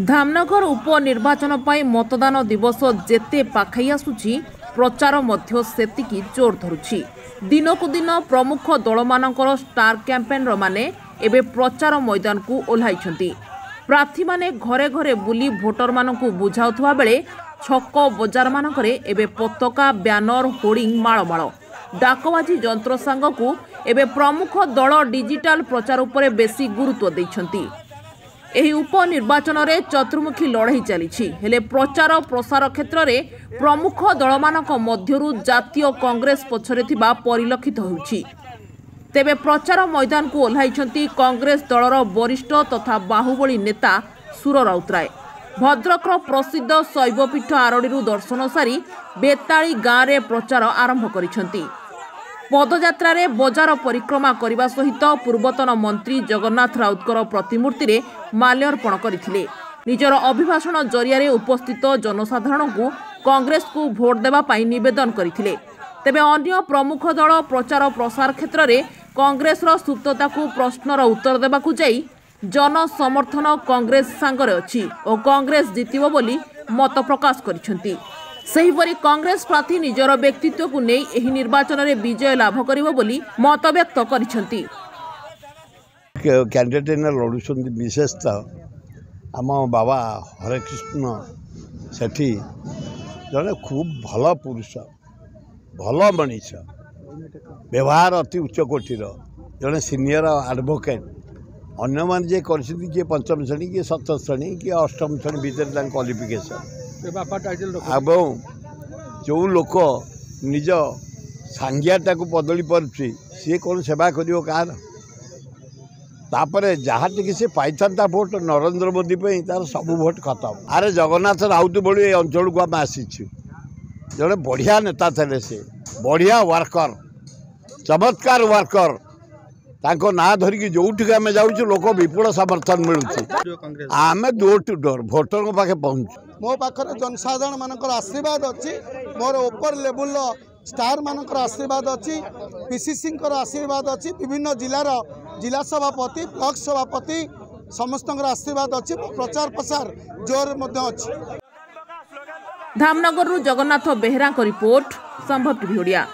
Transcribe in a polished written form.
धामनगर उपनिर्वाचन पर मतदान दिवस जेते पाखाई आसुची प्रचार मध्य सेतिकी जोर धरुची। दिनकु दिन प्रमुख दलमानकर स्टार कैंपेनर माने एबे प्रचार मैदान को ओह्लाइछंती। प्रार्थी माने घरे घरे बुली भोटर मानकु बुझाउथवा बेले छक बजार मानकरे एबे पताका ब्यानर होर्डिंग माळमाळ डाकबाजी यंत्र सांगकु एबे प्रमुख दल डिजिटल प्रचार उपरे बेसी गुरुत्व दैछंती। एही उपनिर्वाचन रे चतुर्मुखी लड़ाई चली हेले प्रचार प्रसार क्षेत्र में प्रमुख दलमानक मध्यरु जातीय कांग्रेस पछरे थिबा परिलक्षित होउछि। तेबे प्रचार मैदान को ओह्लाइछंती कांग्रेस दलर वरिष्ठ तथा बाहुबली नेता सुर राउतराय। भद्रकर प्रसिद्ध शैवपीठ आरडीरू दर्शन सारी बेताली गाँव में प्रचार आरंभ करिछंती। पदयात्रा रे बजार परिक्रमा करने सहित पूर्वतन मंत्री जगन्नाथ राउतकर प्रतिमूर्ति रे माल्यार्पण करथिले। निजर अभिभाषण जरिया उपस्थित जनसाधारण को कांग्रेस को भोट देबा पाई निवेदन करथिले। तेबे अन्य प्रमुख दल प्रचार प्रसार क्षेत्र में कांग्रेस रो सुप्तता को प्रश्नर उत्तर देबाकू जाई जन समर्थन कांग्रेस सांगरे अछि और कांग्रेस जितिबो बोली मत प्रकाश करिसंती। सेहिपरि कांग्रेस प्रार्थी निजर व्यक्तित्व को नहीं एही निर्वाचन रे विजय लाभ करिवो बोली मत व्यक्त करिसंती। कैंडिडेट ने लड़ुछंती विशेषतः आम बाबा हरे कृष्ण सेठी जड़े खूब भल पुरुष भल मनीष व्यवहार अति उच्च कोटीर जड़े सीनियर एडवोकेट अन्य मान जे किए पंचम श्रेणी किए सप्तम श्रेणी किए अष्टम श्रेणी भितर क्वालिफिकेशन एवं जो लोक निज सांगियाटा को बदली पार्टी सी कौन सेवा करियो कार तापरे जहाँ टी से पाई था भोट नरेंद्र मोदी पे तार सब भोट खत्म। अरे जगन्नाथ राउत बड़ी अंचल को आम आसी जड़े बढ़िया नेता थे से बढ़िया वर्कर चमत्कार वर्कर ताको ना धरिकी जोठी आम जाऊँ लोक विपुल समर्थन मिलूँ आम डोर टू डोर भोटर पाखे पहुँचु। मो पाखे जनसाधारण मानकर आशीर्वाद अच्छी मोर ओपर लेवल स्टार मानकर आशीर्वाद अच्छी पीसीसी आशीर्वाद अच्छी विभिन्न जिलार जिला सभापति ब्लॉक सभापति समस्त आशीर्वाद अच्छी प्रचार प्रसार जोर अच्छी। धामनगर जगन्नाथ बेहरा रिपोर्ट संभव टीवी ओडिया।